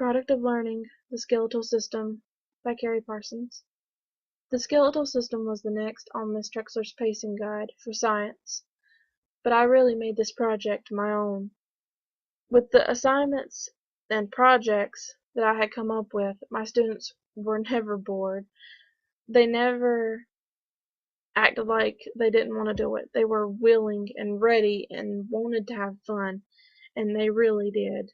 Product of Learning, The Skeletal System by Kari. The skeletal system was the next on Miss Trexler's pacing guide for science, but I really made this project my own. With the assignments and projects that I had come up with, my students were never bored. They never acted like they didn't want to do it. They were willing and ready and wanted to have fun, and they really did.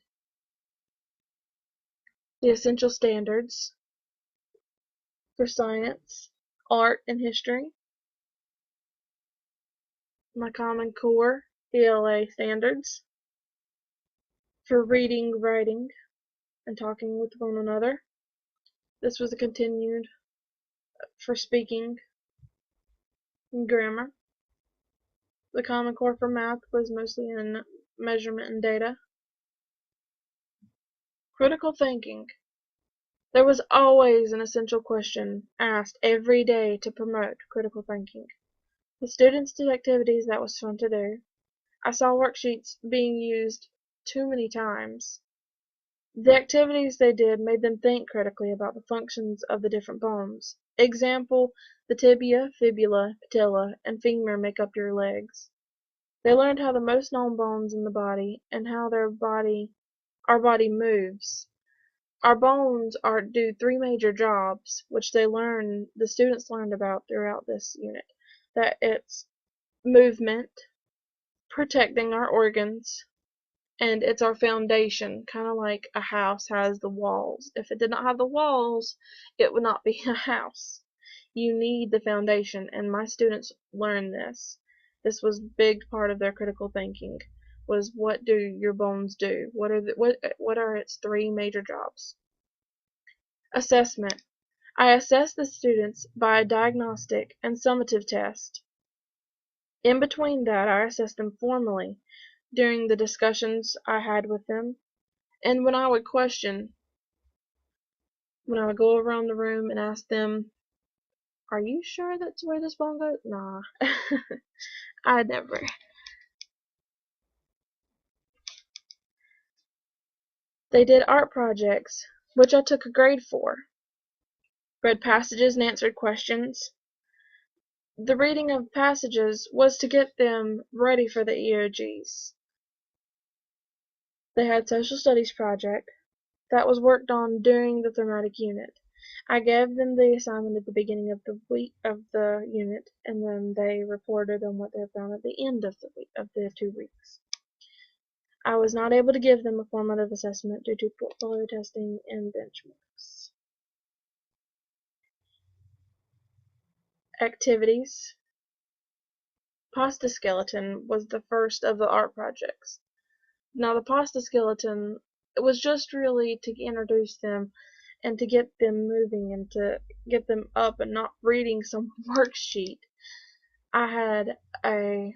The essential standards for science, art, and history. My Common Core ELA standards for reading, writing, and talking with one another. This was a continued for speaking and grammar. The Common Core for math was mostly in measurement and data. Critical thinking. There was always an essential question asked every day to promote critical thinking. The students did activities that was fun to do. I saw worksheets being used too many times. The activities they did made them think critically about the functions of the different bones. Example, the tibia, fibula, patella, and femur make up your legs. They learned how the most known bones in the body and how our body moves. Our bones do three major jobs, which the students learned about throughout this unit. That it's movement, protecting our organs, and it's our foundation, kind of like a house has the walls. If it did not have the walls, it would not be a house. You need the foundation, and my students learned this. This was a big part of their critical thinking, was what do your bones do? What are its three major jobs? Assessment. I assess the students by a diagnostic and summative test. In between that, I assess them formally during the discussions I had with them, and when I would go around the room and ask them, are you sure that's where this bone goes? Nah. I never. They did art projects, which I took a grade for. Read passages and answered questions. The reading of passages was to get them ready for the EOGs. They had social studies project that was worked on during the thematic unit. I gave them the assignment at the beginning of the week of the unit, and then they reported on what they found at the end of the week of the 2 weeks. I was not able to give them a formative assessment due to portfolio testing and benchmarks. Activities. Pasta skeleton was the first of the art projects. Now the pasta skeleton, it was just really to introduce them and to get them moving and to get them up and not reading some worksheet. I had a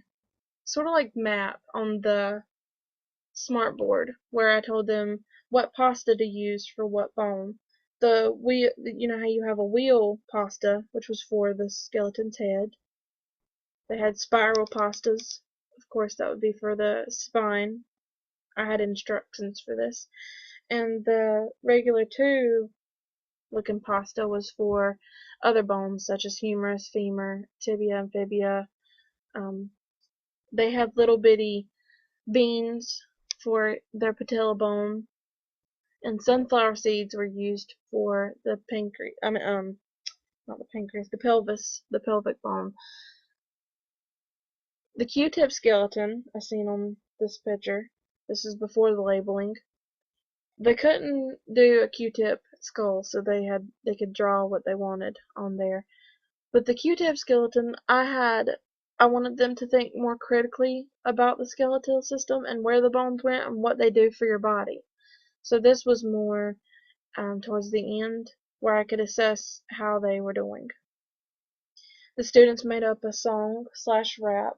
sort of like map on the smartboard where I told them what pasta to use for what bone. You know how you have a wheel pasta, which was for the skeleton's head. They had spiral pastas. Of course, that would be for the spine. I had instructions for this. And the regular tube looking pasta was for other bones such as humerus, femur, tibia, and fibula. They had little bitty beans for their patella bone, and sunflower seeds were used for the pancreas. Not the pancreas, the pelvis, the pelvic bone. The Q-tip skeleton, as seen on this picture, this is before the labeling. They couldn't do a Q-tip skull, so they could draw what they wanted on there. But the Q-tip skeleton, I wanted them to think more critically about the skeletal system and where the bones went and what they do for your body. So this was more towards the end where I could assess how they were doing. The students made up a song/rap,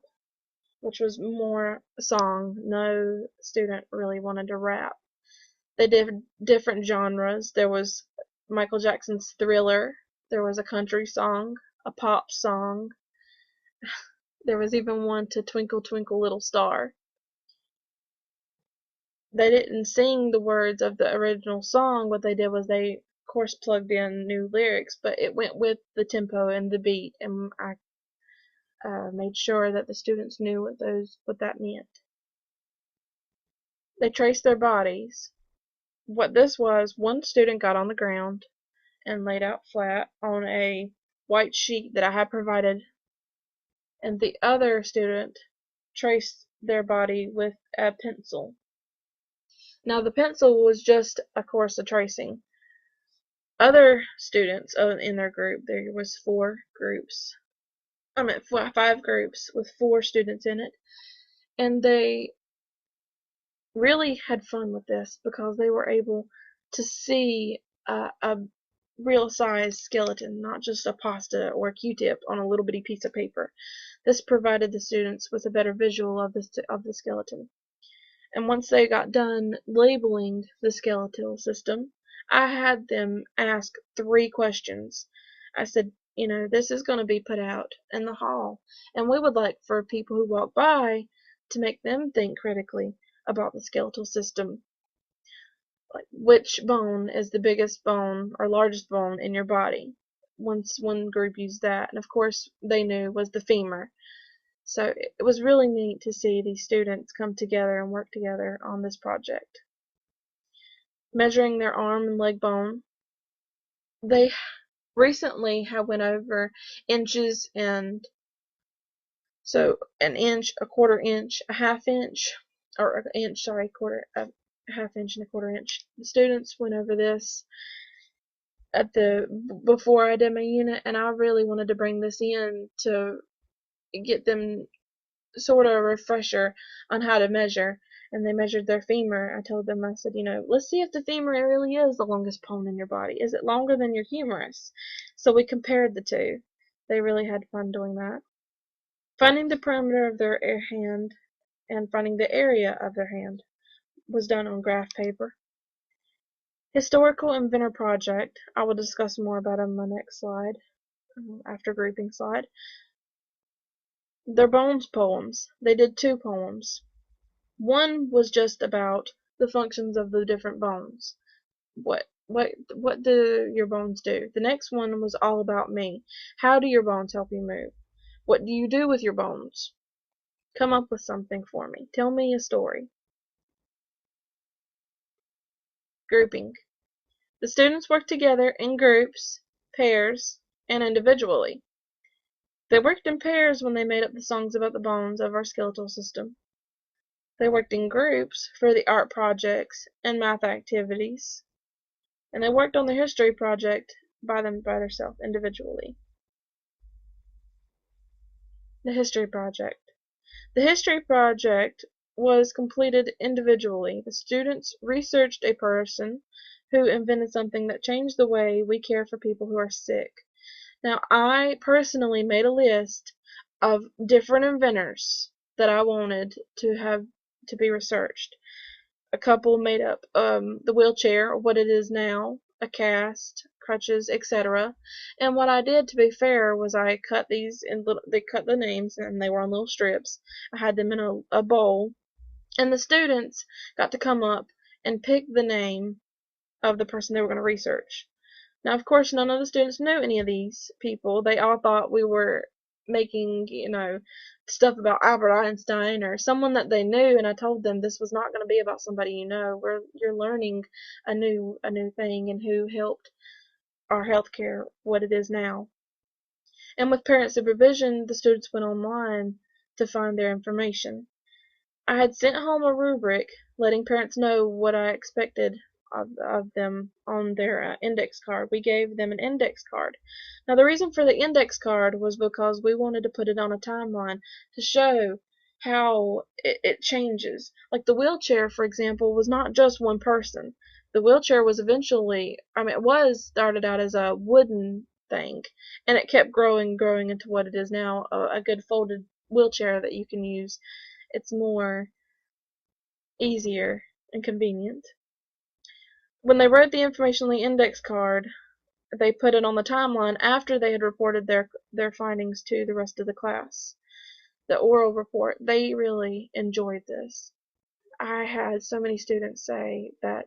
which was more a song. No student really wanted to rap. They did different genres. There was Michael Jackson's Thriller. There was a country song, a pop song. There was even one to Twinkle Twinkle Little Star. They didn't sing the words of the original song. What they did was they, of course, plugged in new lyrics, but it went with the tempo and the beat, and I made sure that the students knew what that meant. They traced their bodies. What this was, one student got on the ground and laid out flat on a white sheet that I had provided, and the other student traced their body with a pencil. Now the pencil was just, of course, a tracing. Other students in their group, there was 5 groups with 4 students in it, and they really had fun with this because they were able to see a real size skeleton, not just a pasta or a Q-tip on a little bitty piece of paper. This provided the students with a better visual of the skeleton. And once they got done labeling the skeletal system, I had them ask 3 questions. I said, this is going to be put out in the hall, and we would like for people who walk by to make them think critically about the skeletal system. Like, which bone is the biggest bone or largest bone in your body? Once one group used that, and of course they knew was the femur. So it was really neat to see these students come together and work together on this project. Measuring their arm and leg bone, they recently have went over inches, and so an inch, a quarter inch, a half inch, or an inch, sorry, a half inch and a quarter inch. The students went over this before I did my unit, and I really wanted to bring this in to get them sort of a refresher on how to measure. And they measured their femur. I told them, I said, let's see if the femur really is the longest bone in your body. Is it longer than your humerus? So we compared the two. They really had fun doing that. Finding the perimeter of their hand and finding the area of their hand was done on graph paper. Historical Inventor Project. I will discuss more about on my next slide, after grouping slide. Their bones poems. They did 2 poems. One was just about the functions of the different bones. What do your bones do? The next one was all about me. How do your bones help you move? What do you do with your bones? Come up with something for me. Tell me a story. Grouping. The students worked together in groups, pairs, and individually. They worked in pairs when they made up the songs about the bones of our skeletal system. They worked in groups for the art projects and math activities. And they worked on the history project by themselves individually. The history project. The history project was completed individually. The students researched a person who invented something that changed the way we care for people who are sick. Now, I personally made a list of different inventors that I wanted to be researched. A couple made up the wheelchair, or what it is now, a cast, crutches, etc. And what I did, to be fair, was I cut these in they cut the names, and they were on little strips. I had them in a bowl, and the students got to come up and pick the name of the person they were going to research. Now, of course, none of the students knew any of these people. They all thought we were making, stuff about Albert Einstein or someone that they knew, and I told them this was not going to be about somebody you're learning a new thing and who helped our healthcare what it is now. And with parent supervision, the students went online to find their information. I had sent home a rubric letting parents know what I expected of them on their index card. We gave them an index card. Now, the reason for the index card was because we wanted to put it on a timeline to show how it changes. Like the wheelchair, for example, was not just one person. The wheelchair was it was started out as a wooden thing, and it kept growing into what it is now, a good folded wheelchair that you can use. It's more easier and convenient. When they wrote the information on the index card, they put it on the timeline after they had reported their findings to the rest of the class. The oral report, they really enjoyed this. I had so many students say that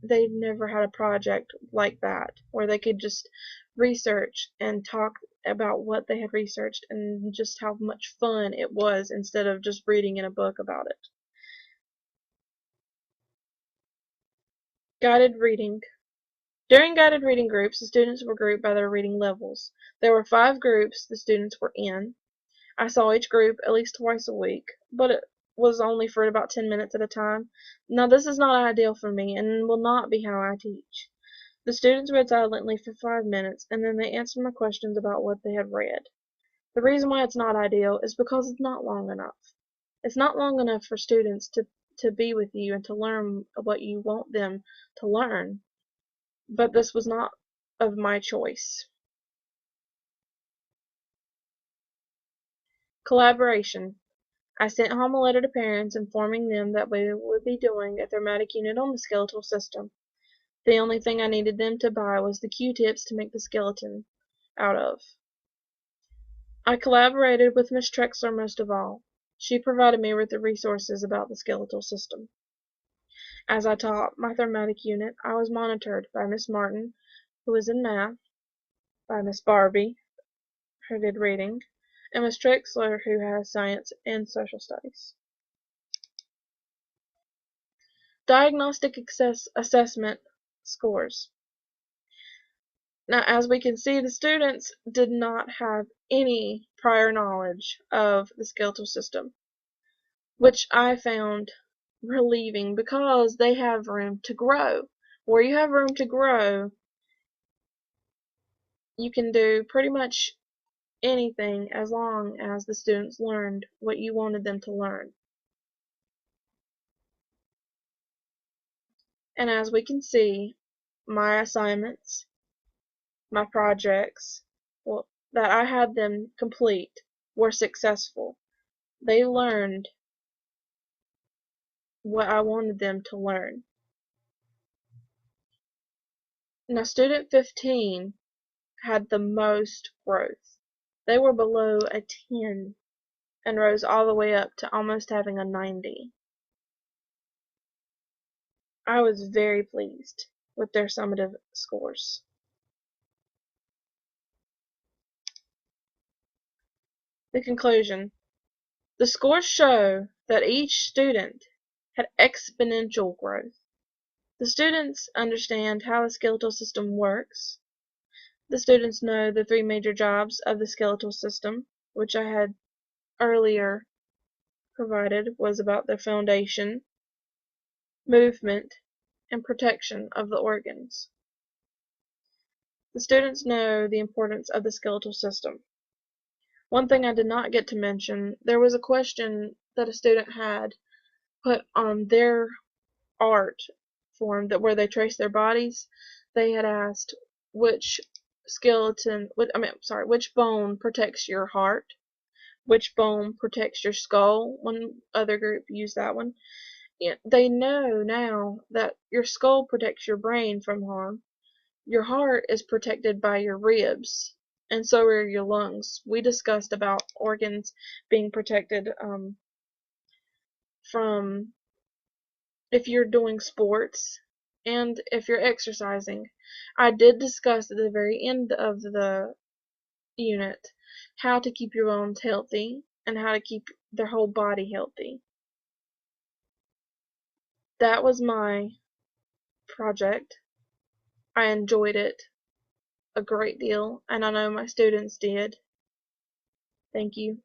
they've never had a project like that where they could just research and talk about what they had researched and just how much fun it was instead of just reading in a book about it. Guided reading. During guided reading groups, the students were grouped by their reading levels. There were 5 groups the students were in. I saw each group at least twice a week, but it was only for about 10 minutes at a time. Now, this is not ideal for me and will not be how I teach. The students read silently for 5 minutes, and then they answered my questions about what they had read. The reason why it's not ideal is because it's not long enough. It's not long enough for students to be with you and to learn what you want them to learn. But this was not of my choice. Collaboration. I sent home a letter to parents informing them that we would be doing a thermatic unit on the skeletal system. The only thing I needed them to buy was the Q-tips to make the skeleton out of. I collaborated with Miss Trexler most of all. She provided me with the resources about the skeletal system. As I taught my thermatic unit, I was monitored by Miss Martin, who was in math, by Miss Barbie, who did reading, and Miss Trexler, who has science and social studies. Diagnostic assessment scores. Now, as we can see, the students did not have any prior knowledge of the skeletal system, which I found relieving because they have room to grow. Where you have room to grow, you can do pretty much anything as long as the students learned what you wanted them to learn. And as we can see, my assignments, my projects, well, that I had them complete were successful. They learned what I wanted them to learn. Now, student 15 had the most growth. They were below a 10 and rose all the way up to almost having a 90. I was very pleased with their summative scores. The conclusion. The scores show that each student had exponential growth. The students understand how the skeletal system works. The students know the 3 major jobs of the skeletal system, which I had earlier provided was about the foundation, movement, and protection of the organs. The students know the importance of the skeletal system. One thing I did not get to mention, there was a question that a student had put on their art form that where they traced their bodies. They had asked which which bone protects your heart, which bone protects your skull. One other group used that one. They know now that your skull protects your brain from harm. Your heart is protected by your ribs, and so are your lungs. We discussed about organs being protected from if you're doing sports and if you're exercising. I did discuss at the very end of the unit how to keep your bones healthy and how to keep their whole body healthy. That was my project. I enjoyed it a great deal, and I know my students did. Thank you.